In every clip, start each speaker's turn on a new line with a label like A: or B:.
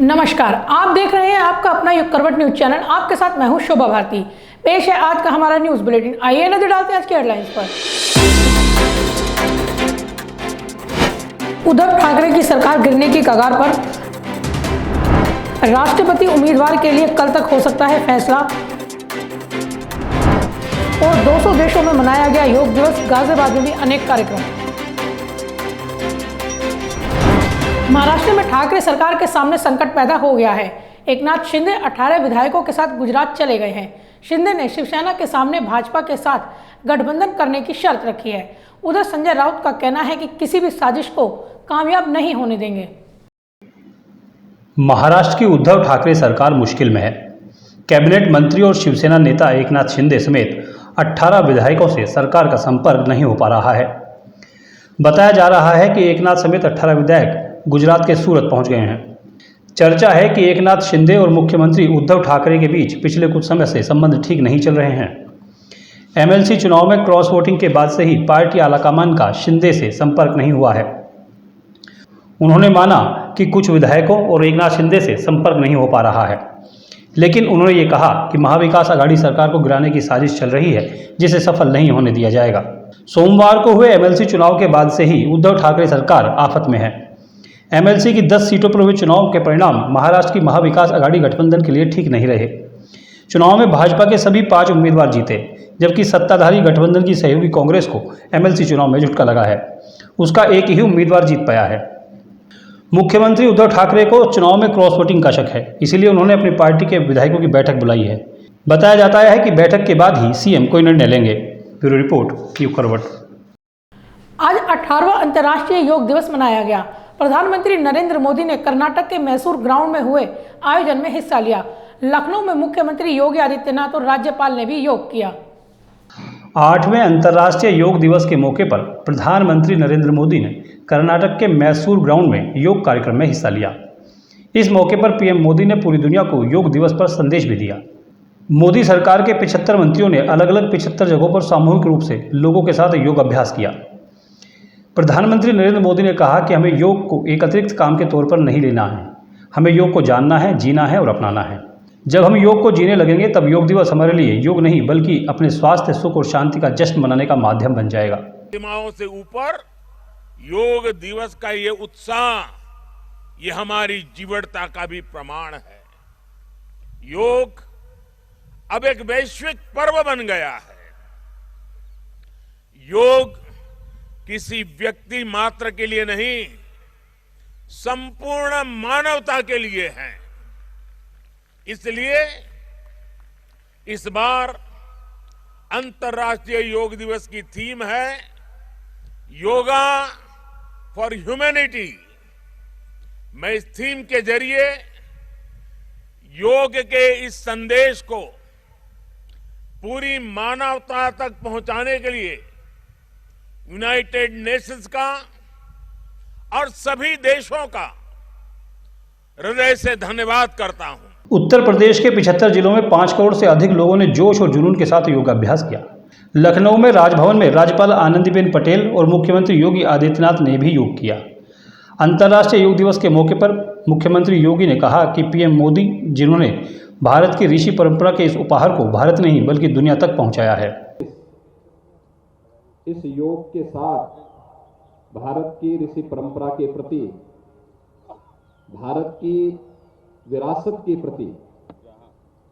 A: नमस्कार, आप देख रहे हैं आपका अपना युग करवट न्यूज चैनल। आपके साथ मैं हूं शोभा भारती। पेश है आज का हमारा न्यूज बुलेटिन। आइए नजर डालते हैं आज की हेडलाइंस पर। उद्धव ठाकरे की सरकार गिरने की कगार पर, राष्ट्रपति उम्मीदवार के लिए कल तक हो सकता है फैसला। और 200 देशों में मनाया गया योग दिवस, गाजियाबाद में भी अनेक कार्यक्रम। महाराष्ट्र में ठाकरे सरकार के सामने संकट पैदा हो गया है। एकनाथ शिंदे 18 विधायकों के साथ गुजरात चले गए हैं। शिंदे ने शिवसेना के सामने भाजपा के साथ गठबंधन करने की शर्त रखी है। उधर संजय राउत का कहना है कि किसी भी साजिश को कामयाब नहीं होने देंगे।
B: महाराष्ट्र की उद्धव ठाकरे सरकार मुश्किल में है। कैबिनेट मंत्री और शिवसेना नेता एकनाथ शिंदे समेत 18 विधायकों से सरकार का संपर्क नहीं हो पा रहा है। बताया जा रहा है कि एकनाथ समेत 18 विधायक गुजरात के सूरत पहुंच गए हैं। चर्चा है कि एकनाथ शिंदे और मुख्यमंत्री उद्धव ठाकरे के बीच पिछले कुछ समय से संबंध ठीक नहीं चल रहे हैं। एमएलसी चुनाव में क्रॉस वोटिंग के बाद से ही पार्टी आलाकमान का शिंदे से संपर्क नहीं हुआ है। उन्होंने माना कि कुछ विधायकों और एकनाथ शिंदे से संपर्क नहीं हो पा रहा है, लेकिन उन्होंने ये कहा कि महाविकास आघाड़ी सरकार को गिराने की साजिश चल रही है, जिसे सफल नहीं होने दिया जाएगा। सोमवार को हुए एमएलसी चुनाव के बाद से ही उद्धव ठाकरे सरकार आफत में है। एमएलसी की 10 सीटों पर हुए चुनाव के परिणाम महाराष्ट्र की महाविकास आघाड़ी गठबंधन के लिए ठीक नहीं रहे। चुनाव में भाजपा के सभी 5 उम्मीदवार जीते, जबकि सत्ताधारी गठबंधन की सहयोगी कांग्रेस को एमएलसी चुनाव में झटका लगा है। उसका एक ही उम्मीदवार जीत पाया है। मुख्यमंत्री उद्धव ठाकरे को चुनाव में क्रॉस वोटिंग का शक है, इसीलिए उन्होंने अपनी पार्टी के विधायकों की बैठक बुलाई है। बताया जाता है कि बैठक के बाद ही सीएम कोई निर्णय लेंगे। ब्यूरो रिपोर्ट, युग करवट।
A: आज 18वां अंतर्राष्ट्रीय योग दिवस मनाया गया। प्रधानमंत्री नरेंद्र मोदी ने कर्नाटक के मैसूर ग्राउंड में हुए आयोजन में हिस्सा लिया। लखनऊ में मुख्यमंत्री योगी आदित्यनाथ और राज्यपाल ने भी योग किया।
B: 8वें अंतर्राष्ट्रीय योग दिवस के मौके पर प्रधानमंत्री नरेंद्र मोदी ने कर्नाटक के मैसूर ग्राउंड में योग कार्यक्रम में हिस्सा लिया। इस मौके पर पीएम मोदी ने पूरी दुनिया को योग दिवस पर संदेश भी दिया। मोदी सरकार के 75 मंत्रियों ने अलग अलग 75 जगहों पर सामूहिक रूप से लोगों के साथ योग अभ्यास किया। प्रधानमंत्री नरेंद्र मोदी ने कहा कि हमें योग को एक अतिरिक्त काम के तौर पर नहीं लेना है। हमें योग को जानना है, जीना है और अपनाना है। जब हम योग को जीने लगेंगे तब योग दिवस हमारे लिए योग नहीं बल्कि अपने स्वास्थ्य, सुख और शांति का जश्न मनाने का माध्यम बन जाएगा।
C: सीमाओं से ऊपर योग दिवस का ये उत्साह, ये हमारी जीवटता का भी प्रमाण है। योग अब एक वैश्विक पर्व बन गया है। योग किसी व्यक्ति मात्र के लिए नहीं, संपूर्ण मानवता के लिए है। इसलिए इस बार अंतर्राष्ट्रीय योग दिवस की थीम है योगा फॉर ह्यूमैनिटी। मैं इस थीम के जरिए योग के इस संदेश को पूरी मानवता तक पहुंचाने के लिए यूनाइटेड नेशंस का और सभी देशों का हृदय से धन्यवाद करता हूं।
B: उत्तर प्रदेश के 75 जिलों में 5 करोड़ से अधिक लोगों ने जोश और जुनून के साथ योगाभ्यास किया। लखनऊ में राजभवन में राज्यपाल आनंदीबेन पटेल और मुख्यमंत्री योगी आदित्यनाथ ने भी योग किया। अंतर्राष्ट्रीय योग दिवस के मौके पर मुख्यमंत्री योगी ने कहा कि पीएम मोदी, जिन्होंने भारत की ऋषि परंपरा के इस उपहार को भारत नहीं बल्कि दुनिया तक पहुंचाया है।
D: इस योग के साथ भारत की ऋषि परंपरा के प्रति, भारत की विरासत के प्रति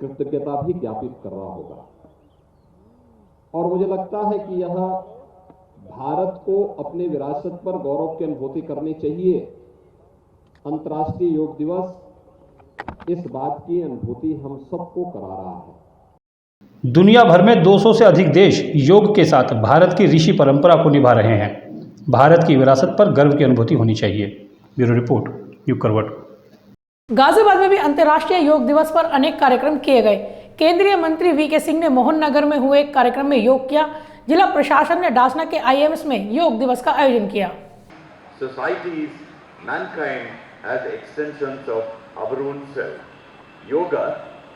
D: कृतज्ञता भी ज्ञापित कर रहा होगा। और मुझे लगता है कि यह भारत को अपने विरासत पर गौरव की अनुभूति करनी चाहिए। अंतर्राष्ट्रीय योग दिवस इस बात की अनुभूति हम सबको करा रहा है।
B: दुनिया भर में 200 से अधिक देश योग के साथ भारत की ऋषि परंपरा को निभा रहे हैं। भारत की विरासत पर गर्व की अनुभूति होनी चाहिए। ब्यूरो रिपोर्ट, युग करवट।
A: गाजियाबाद में भी अंतर्राष्ट्रीय योग दिवस पर अनेक कार्यक्रम किए गए। केंद्रीय मंत्री वीके सिंह ने मोहन नगर में हुए एक कार्यक्रम में योग किया। जिला प्रशासन ने डासना के आईएमएस में योग दिवस का आयोजन किया।
E: Societies, mankind as extensions of our own self. Yoga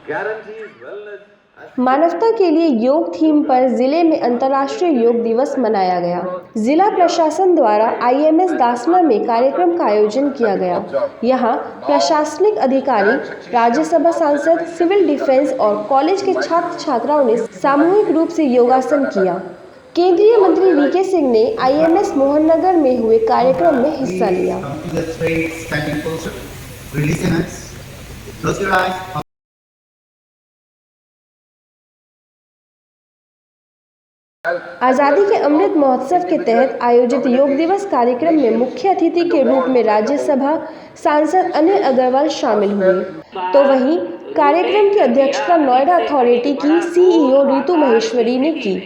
E: guarantees wellness
F: मानवता के लिए योग थीम पर जिले में अंतर्राष्ट्रीय योग दिवस मनाया गया। जिला प्रशासन द्वारा IMS दासना में कार्यक्रम का आयोजन किया गया। यहां प्रशासनिक अधिकारी, राज्यसभा सांसद, सिविल डिफेंस और कॉलेज के छात्र छात्राओं ने सामूहिक रूप से योगासन किया। केंद्रीय मंत्री VK सिंह ने IMS मोहननगर में हुए कार्यक्रम में हिस्सा लिया। आज़ादी के अमृत महोत्सव के तहत आयोजित योग दिवस कार्यक्रम में मुख्य अतिथि के रूप में राज्यसभा सांसद अनिल अग्रवाल शामिल हुए। तो वहीं कार्यक्रम की अध्यक्षता नोएडा अथॉरिटी की CEO रितु महेश्वरी ने की।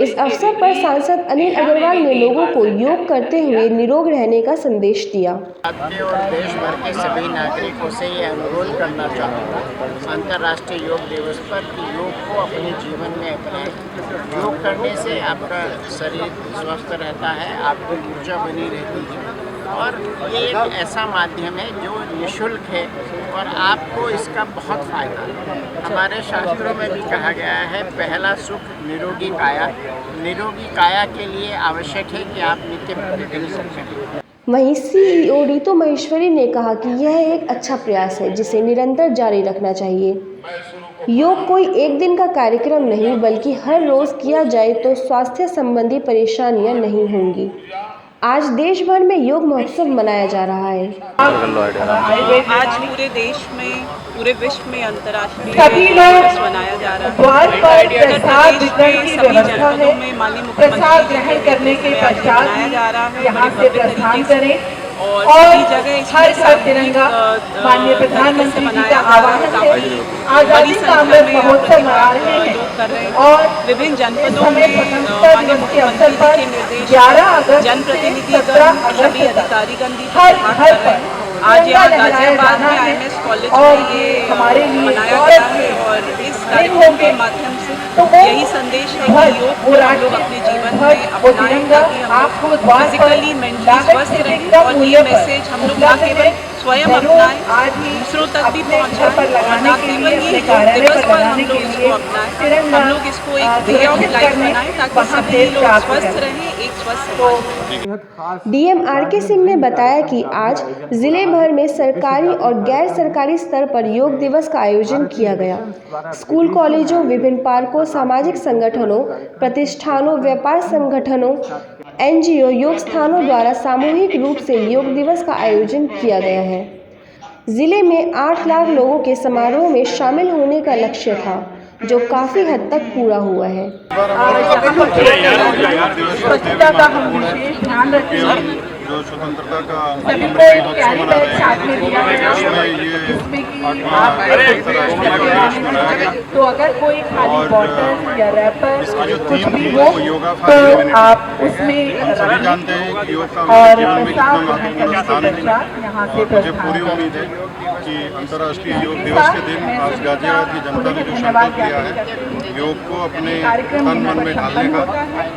F: इस अवसर पर सांसद अनिल अग्रवाल ने लोगों को योग करते हुए निरोग रहने का संदेश दिया।
G: आपके और देश भर के सभी नागरिकों से ये अनुरोध करना चाहूँगा अंतर्राष्ट्रीय योग दिवस पर कि योग को अपने जीवन में अपने योग करने से आपका शरीर स्वस्थ रहता है, आपकी ऊर्जा बनी रहती है और ये एक ऐसा माध्यम है जो निःशुल्क है और आपको इसका बहुत फ़ायदा है। हमारे शास्त्रों में भी कहा गया है, पहला सुख निरोगी काया। निरोगी काया के लिए आवश्यक है कि आप नित्य प्रतिदिन करें।
F: वहीं CEO रितु महेश्वरी ने कहा कि यह एक अच्छा प्रयास है जिसे निरंतर जारी रखना चाहिए। योग कोई एक दिन का कार्यक्रम नहीं बल्कि हर रोज किया जाए तो स्वास्थ्य संबंधी परेशानियां नहीं होंगी। आज देश भर में योग महोत्सव मनाया जा रहा है।
H: आज पूरे देश में, पूरे विश्व में अंतर्राष्ट्रीय योग दिवस मनाया जा रहा है। उत्तर प्रदेश के सभी जनपदों में माननीय मुख्यमंत्री के मनाया जा रहा है बड़े भव्य तरीके से और सभी जगह हर तिरंगा माननीय प्रधानमंत्री जी का आह्वान है। बड़ी संख्या में योग कर रहे हैं और विभिन्न जनपदों में माननीय मुख्यमंत्री जी के निर्देश जनप्रतिनिधिगण सभी अधिकारीगण भी भाग कर रहे हैं। आज यहाँ गाजियाबाद में IMS कॉलेज में ये मनाया गया है और इस कार्यक्रम के माध्यम से यही संदेश है कि योग को हम लोग अपने जीवन में अपनाएं ताकि हम लोग फिजिकली मेंटली स्वस्थ रहें और ये मैसेज हम लोग ना केवल स्वयं अपनाएं, दूसरों तक भी पहुंचाएं और ना केवल ये योग दिवस पर हम लोग इसको अपनाएं, हम लोग इसको एक वे ऑफ लाइफ बनाएं ताकि सभी लोग स्वस्थ रहें, एक स्वस्थ समाज।
F: DM RK सिंह ने बताया कि आज जिले भर में सरकारी और गैर सरकारी स्तर पर योग दिवस का आयोजन किया गया। स्कूल, कॉलेजों, विभिन्न पार्कों, सामाजिक संगठनों, प्रतिष्ठानों, व्यापार संगठनों, NGO, योग स्थानों द्वारा सामूहिक रूप से योग दिवस का आयोजन किया गया है। जिले में 8 लाख लोगों के समारोह में शामिल होने का लक्ष्य था, जो काफी हद तक पूरा हुआ है।
I: स्वच्छता का हम विशेष ध्यान रखेंगे। जो स्वतंत्रता का सभी को एक कैरी बैग साथ में दिया गया है जिसमें कि आप तो अगर कोई खाली बॉटल या रैपर कुछ भी हो तो आप उसमें
J: सभी जानते हैं कि योग का
I: और
J: जीवन में कितना
I: साफ
J: महत्वपूर्ण स्थान है।
I: यहाँ से
J: मुझे पूरी उम्मीद है कि अंतर्राष्ट्रीय योग दिवस के दिन आज गाजियाबाद की जनता ने जो संकल्प लिया है योग को अपने तन मन में ढालने का,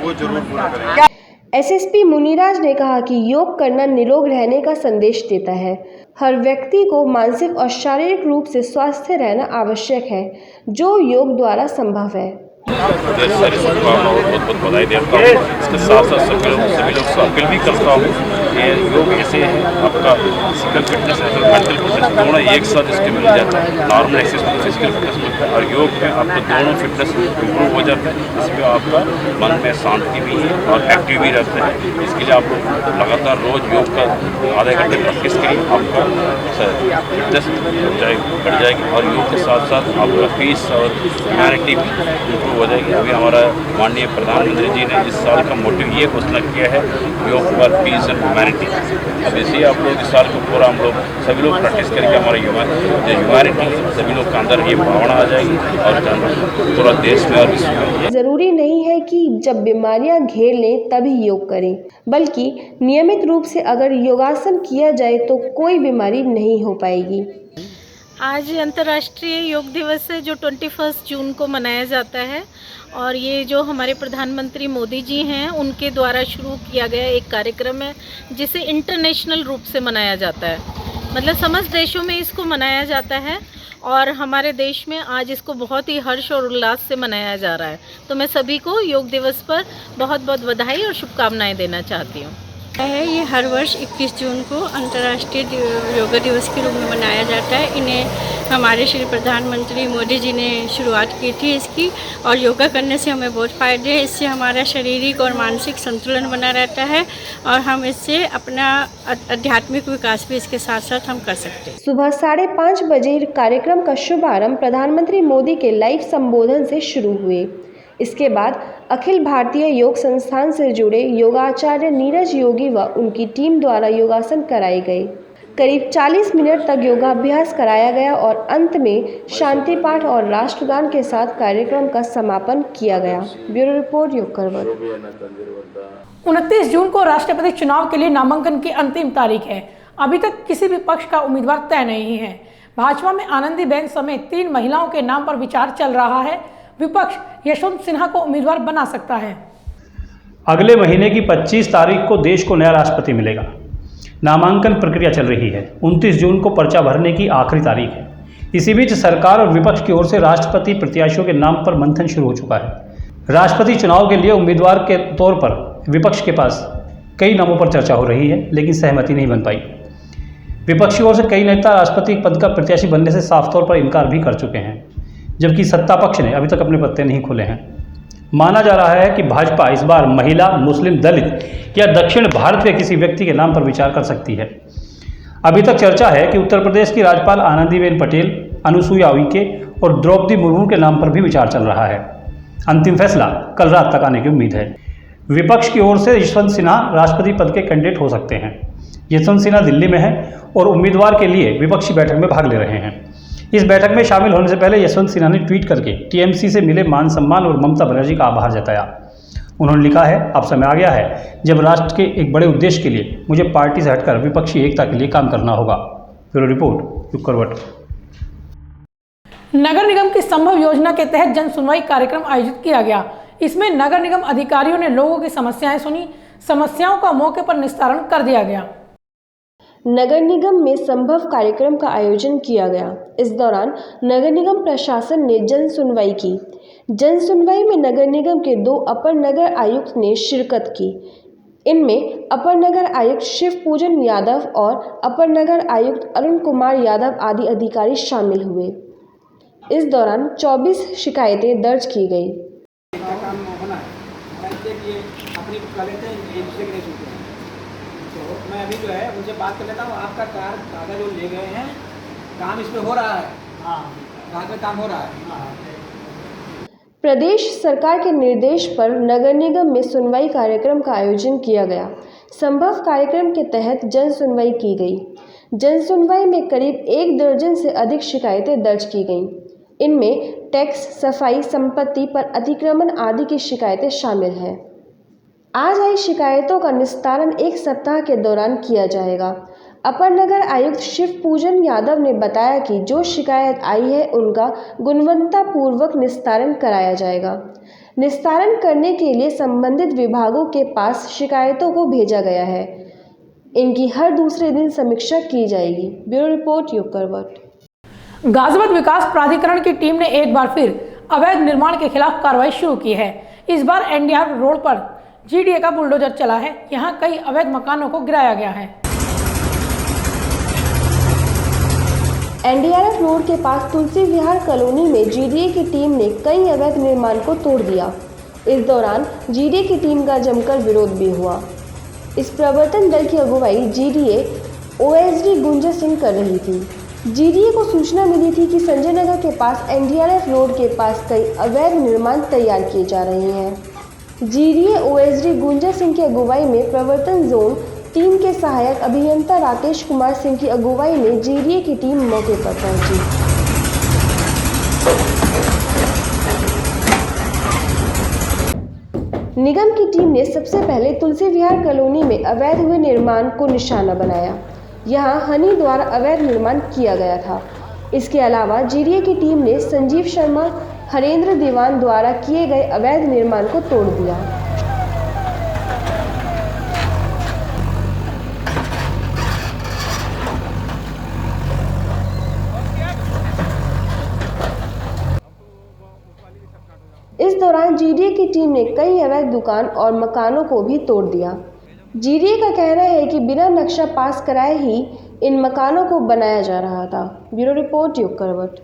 J: वो जरूर पूरा करेंगे।
F: SSP मुनिराज ने कहा कि योग करना निरोग रहने का संदेश देता है। हर व्यक्ति को मानसिक और शारीरिक रूप से स्वस्थ रहना आवश्यक है, जो योग द्वारा संभव है।
K: सारी शुभकामनाओं और बहुत बहुत बधाई देता हूँ। इसके साथ साथ सभी लोग से अपील भी करता हूँ कि योग ऐसे है, आपका फिजिकल फिटनेस और मेंटल फिटनेस दोनों एक साथ इसके मिल जाता है। नॉर्मल एक्सरसाइज में फिजिकल फिटनेस मिलता है और योग में आपका दोनों फिटनेस इम्प्रूव हो जाता है। इसमें आपका मन में शांति भी है और एक्टिव भी रहता है। इसके लिए आप लगातार रोज योग का आधे घंटे प्रैक्टिस करिए, आपका फिटनेस बढ़ जाएगी और योग के साथ साथ आपका पीस और ह्यूमैनिटी भी हो जाएगी। अभी हमारा माननीय प्रधानमंत्री जी ने इस साल का मोटिव ये घोषणा किया है, योग फॉर पीस एंड ह्यूमैनिटी। अब इसी आप लोग इस साल को पूरा हम लोग सभी लोग प्रैक्टिस करेंगे। हमारा ह्यूमैनिटी सभी लोग के अंदर ये भावना आ जाएगी और पूरा देश में और विश्व में।
F: जरूरी नहीं है कि जब बीमारियां घेर लें तभी योग करें, बल्कि नियमित रूप से अगर योगासन किया जाए तो कोई बीमारी नहीं हो पाएगी।
L: आज अंतर्राष्ट्रीय योग दिवस है जो 21 जून को मनाया जाता है और ये जो हमारे प्रधानमंत्री मोदी जी हैं उनके द्वारा शुरू किया गया एक कार्यक्रम है जिसे इंटरनेशनल रूप से मनाया जाता है। मतलब समस्त देशों में इसको मनाया जाता है और हमारे देश में आज इसको बहुत ही हर्ष और उल्लास से मनाया जा रहा है। तो मैं सभी को योग दिवस पर बहुत बहुत बधाई और शुभकामनाएं देना चाहती हूँ।
M: ये हर वर्ष 21 जून को अंतर्राष्ट्रीय योगा दिवस के रूप में मनाया जाता है। इन्हें हमारे श्री प्रधानमंत्री मोदी जी ने शुरुआत की थी इसकी, और योगा करने से हमें बहुत फ़ायदे हैं। इससे हमारा शारीरिक और मानसिक संतुलन बना रहता है और हम इससे अपना आध्यात्मिक विकास भी इसके साथ साथ हम कर सकते हैं।
F: सुबह 5:30 बजे कार्यक्रम का शुभारंभ प्रधानमंत्री मोदी के लाइव संबोधन से शुरू हुए। इसके बाद अखिल भारतीय योग संस्थान से जुड़े योगाचार्य नीरज योगी व उनकी टीम द्वारा योगासन कराए गए। करीब 40 मिनट तक योगाभ्यास कराया गया और अंत में शांति पाठ और राष्ट्रगान के साथ कार्यक्रम का समापन किया गया। ब्यूरो रिपोर्ट योग करवट।
A: 29 जून को राष्ट्रपति चुनाव के लिए नामांकन की अंतिम तारीख है। अभी तक किसी भी पक्ष का उम्मीदवार तय नहीं है। भाजपा में आनंदीबेन समेत 3 महिलाओं के नाम पर विचार चल रहा है। विपक्ष यशवंत सिन्हा को उम्मीदवार बना सकता है।
B: अगले महीने की 25 तारीख को देश को नया राष्ट्रपति मिलेगा। नामांकन प्रक्रिया चल रही है। 29 जून को पर्चा भरने की आखिरी तारीख है। इसी बीच सरकार और विपक्ष की ओर से राष्ट्रपति प्रत्याशियों के नाम पर मंथन शुरू हो चुका है। राष्ट्रपति चुनाव के लिए उम्मीदवार के तौर पर विपक्ष के पास कई नामों पर चर्चा हो रही है, लेकिन सहमति नहीं बन पाई। विपक्ष की ओर से कई नेता राष्ट्रपति पद का प्रत्याशी बनने से साफ तौर पर इनकार भी कर चुके हैं, जबकि सत्ता पक्ष ने अभी तक अपने पत्ते नहीं खोले हैं। माना जा रहा है कि भाजपा इस बार महिला, मुस्लिम, दलित या दक्षिण भारत के किसी व्यक्ति के नाम पर विचार कर सकती है। अभी तक चर्चा है कि उत्तर प्रदेश की राज्यपाल आनंदीबेन पटेल, अनुसुईया उइके और द्रौपदी मुर्मू के नाम पर भी विचार चल रहा है। अंतिम फैसला कल रात तक आने की उम्मीद है। विपक्ष की ओर से यशवंत सिन्हा राष्ट्रपति पद के कैंडिडेट हो सकते हैं। यशवंत सिन्हा दिल्ली में है और उम्मीदवार के लिए विपक्षी बैठक में भाग ले रहे हैं। इस बैठक में शामिल होने से पहले यशवंत सिन्हा ने ट्वीट करके टीएमसी से मिले मान सम्मान और ममता बनर्जी का आभार जताया। उन्होंने लिखा है, अब समय आ गया है जब राष्ट्र के एक बड़े उद्देश्य के लिए मुझे पार्टी से हटकर विपक्षी एकता के लिए काम करना होगा। ब्यूरो रिपोर्ट, योग करवट।
A: नगर निगम की संभव योजना के तहत जन सुनवाई कार्यक्रम आयोजित किया गया। इसमें नगर निगम अधिकारियों ने लोगों की समस्याएं सुनी। समस्याओं का मौके पर निस्तारण कर दिया गया।
F: नगर निगम में संभव कार्यक्रम का आयोजन किया गया। इस दौरान नगर निगम प्रशासन ने जन सुनवाई की। जन सुनवाई में नगर निगम के 2 अपर नगर आयुक्त ने शिरकत की। इनमें अपर नगर आयुक्त शिव पूजन यादव और अपर नगर आयुक्त अरुण कुमार यादव आदि अधिकारी शामिल हुए। इस दौरान 24 शिकायतें दर्ज की गई।
N: मैं अभी जो है उनसे बात कर लेता हूँ। आपका कागज जो ले गए हैं, काम इस पे हो रहा है। कहाँ पे काम हो रहा है?
F: प्रदेश सरकार के निर्देश पर नगर निगम में सुनवाई कार्यक्रम का आयोजन किया गया। संभव कार्यक्रम के तहत जन सुनवाई की गई। जन सुनवाई में करीब 1 दर्जन से अधिक शिकायतें दर्ज की गईं। इनमें टैक्स, सफाई, संपत्ति पर अतिक्रमण आदि की शिकायतें शामिल हैं। आज आई शिकायतों का निस्तारण 1 सप्ताह के दौरान किया जाएगा। अपर नगर आयुक्त शिव पूजन यादव ने बताया कि जो शिकायत आई है उनका गुणवत्तापूर्वक निस्तारण कराया जाएगा। निस्तारण करने के लिए संबंधित विभागों के पास शिकायतों को भेजा गया है। इनकी हर दूसरे दिन समीक्षा की जाएगी। ब्यूरो रिपोर्ट, योग करवट।
A: गाजियाबाद विकास प्राधिकरण की टीम ने एक बार फिर अवैध निर्माण के खिलाफ कार्रवाई शुरू की है। इस बार एनडीआर रोड पर जीडीए का बुलडोजर चला है। यहां कई अवैध मकानों को गिराया गया है।
F: एनडीआरएफ रोड के पास तुलसी विहार कॉलोनी में जीडीए की टीम ने कई अवैध निर्माण को तोड़ दिया। इस दौरान जीडीए की टीम का जमकर विरोध भी हुआ। इस प्रवर्तन दल की अगुवाई जीडीए ओएसडी गुंजा सिंह कर रही थी। जीडीए को सूचना मिली थी कि संजय नगर के पास एनडीआरएफ रोड के पास कई अवैध निर्माण तैयार किए जा रहे हैं। जीडीए ओएसडी गुंजा सिंह की अगुवाई में प्रवर्तन जोन 3 के सहायक अभियंता राकेश कुमार सिंह की अगुवाई में जीडीए की टीम मौके पर पहुंची। निगम की टीम ने सबसे पहले तुलसी विहार कॉलोनी में अवैध हुए निर्माण को निशाना बनाया। यहां हनी द्वारा अवैध निर्माण किया गया था। इसके अलावा जीडीए की टीम ने संजीव शर्मा, हरेंद्र दीवान द्वारा किए गए अवैध निर्माण को तोड़ दिया। जीडीए की टीम ने कई अवैध दुकान और मकानों को भी तोड़ दिया। जीडीए का कहना है कि बिना नक्शा पास कराए ही इन मकानों को बनाया जा रहा था। ब्यूरो रिपोर्ट योग करवट।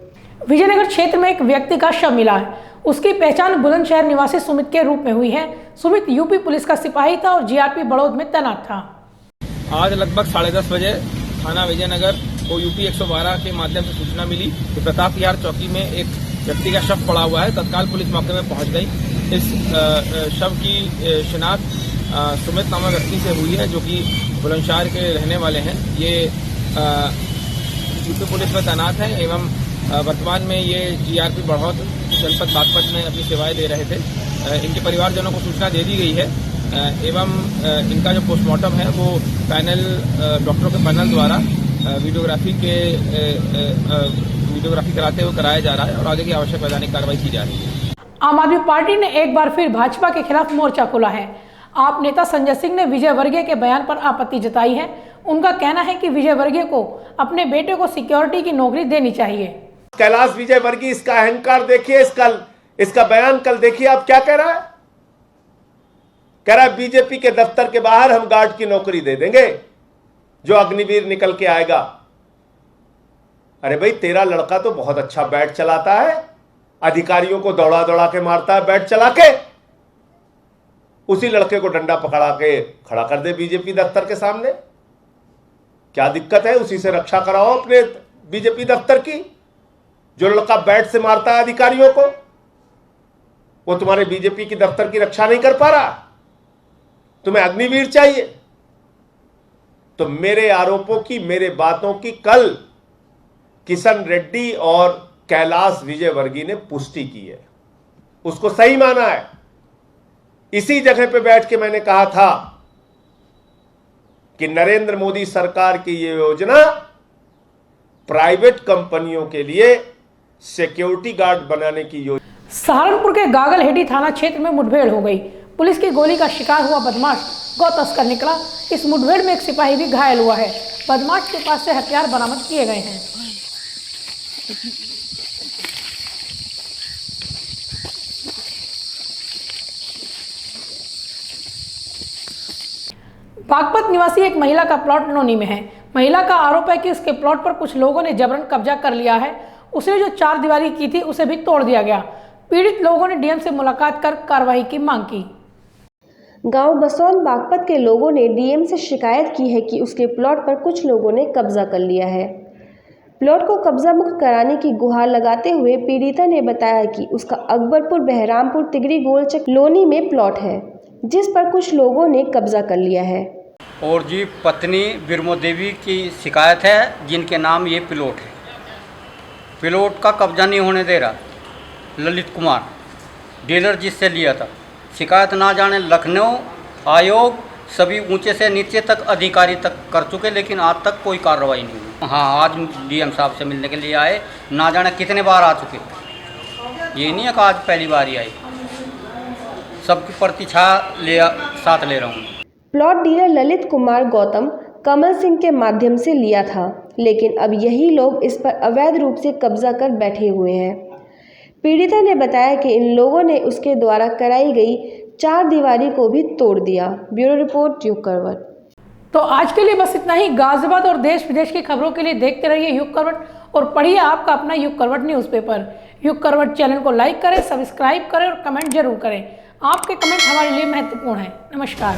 A: विजयनगर क्षेत्र में एक व्यक्ति का शव मिला है। उसकी पहचान बुलंदशहर निवासी सुमित के रूप में हुई है। सुमित यूपी पुलिस का सिपाही था और जीआरपी बड़ौद में तैनात था।
N: आज लगभग 10:30 बजे थाना विजयनगर को यूपी 112 के माध्यम से सूचना मिली कि प्रताप विहार चौकी में एक व्यक्ति का शव पड़ा हुआ है। तत्काल पुलिस मौके में पहुंच गई। इस शव की शिनाख्त सुमित नामक व्यक्ति से हुई है, जो कि बुलंदशहर के रहने वाले हैं। ये यूपी पुलिस में तैनात हैं एवं वर्तमान में ये जीआरपी बड़ौद जनपद बागपत में अपनी सेवाएं दे रहे थे। इनके परिवारजनों को सूचना दे दी गई है एवं इनका जो पोस्टमार्टम है वो पैनल डॉक्टरों के पैनल द्वारा वीडियोग्राफी कराते हुए कराया जा रहा है और आगे की आवश्यक वैधानिक कार्रवाई की जा रही है।
A: आम आदमी पार्टी ने एक बार फिर भाजपा के खिलाफ मोर्चा खोला है। आप नेता संजय सिंह ने विजयवर्गीय के बयान पर आपत्ति जताई है। उनका कहना है कि विजयवर्गीय को अपने बेटे को सिक्योरिटी की नौकरी देनी चाहिए।
O: कैलाश विजयवर्गीय, इसका अहंकार देखिए, इसका बयान कल देखिए। आप क्या कह रहा है? कह रहा है बीजेपी के दफ्तर के बाहर हम गार्ड की नौकरी दे देंगे जो अग्निवीर निकल के आएगा। अरे भाई, तेरा लड़का तो बहुत अच्छा बैट चलाता है, अधिकारियों को दौड़ा दौड़ा के मारता है बैट चला के। उसी लड़के को डंडा पकड़ा के खड़ा कर दे बीजेपी दफ्तर के सामने। क्या दिक्कत है? उसी से रक्षा कराओ अपने बीजेपी दफ्तर की। जो लड़का बैट से मारता है अधिकारियों को, वो तुम्हारे बीजेपी की दफ्तर की रक्षा नहीं कर पा रहा। तुम्हें अग्निवीर चाहिए। तो मेरे आरोपों की, मेरे बातों की कल किशन रेड्डी और कैलाश विजयवर्गीय ने पुष्टि की है, उसको सही माना है। इसी जगह पे बैठ के मैंने कहा था कि नरेंद्र मोदी सरकार की ये योजना प्राइवेट कंपनियों के लिए सिक्योरिटी गार्ड बनाने की योजना।
A: सहारनपुर के गागलहेड़ी थाना क्षेत्र में मुठभेड़ हो गई। पुलिस की गोली का शिकार हुआ बदमाश गौ तस्कर निकला। इस मुठभेड़ में एक सिपाही भी घायल हुआ है। बदमाश के पास से हथियार बरामद किए गए हैं। बागपत निवासी एक महिला का प्लॉट नोनी में है। महिला का आरोप है कि उसके प्लॉट पर कुछ लोगों ने जबरन कब्जा कर लिया है। उसने जो 4 दीवारी की थी उसे भी तोड़ दिया गया। पीड़ित लोगों ने डीएम से मुलाकात कर कार्रवाई की मांग की।
F: गांव बसौन बागपत के लोगों ने डीएम से शिकायत की है कि उसके प्लॉट पर कुछ लोगों ने कब्जा कर लिया है। प्लॉट को कब्जा मुक्त कराने की गुहार लगाते हुए पीड़िता ने बताया कि उसका अकबरपुर बहरामपुर तिगरी गोलचक लोनी में प्लॉट है, जिस पर कुछ लोगों ने कब्जा कर लिया है।
P: और जी पत्नी बिरमो देवी की शिकायत है, जिनके नाम ये प्लॉट है। प्लॉट का कब्जा नहीं होने दे रहा ललित कुमार, डीलर जिससे लिया था। शिकायत ना जाने लखनऊ आयोग सभी ऊंचे से नीचे तक अधिकारी तक कर चुके, लेकिन आज तक कोई कार्रवाई नहीं हुई। हाँ, आज डीएम साहब से मिलने के लिए आए, ना जाने कितने बार आ चुके। ये नहीं है कि आज पहली बार ही आए। सबकी प्रतीक्षा साथ ले रहा हूँ।
F: प्लॉट डीलर ललित कुमार गौतम कमल सिंह के माध्यम से लिया था, लेकिन अब यही लोग इस पर अवैध रूप से कब्जा कर बैठे हुए हैं। पीड़िता ने बताया कि इन लोगों ने उसके द्वारा कराई गई 4 दीवारी को भी तोड़ दिया। ब्यूरो रिपोर्ट युग करवट।
A: तो आज के लिए बस इतना ही। गाजियाबाद और देश विदेश की खबरों के लिए देखते रहिए युग करवट और पढ़िए आपका अपना युग करवट न्यूज़पेपर। युग करवट चैनल को लाइक करें, सब्सक्राइब करें और कमेंट जरूर करें। आपके कमेंट हमारे लिए महत्वपूर्ण है। नमस्कार।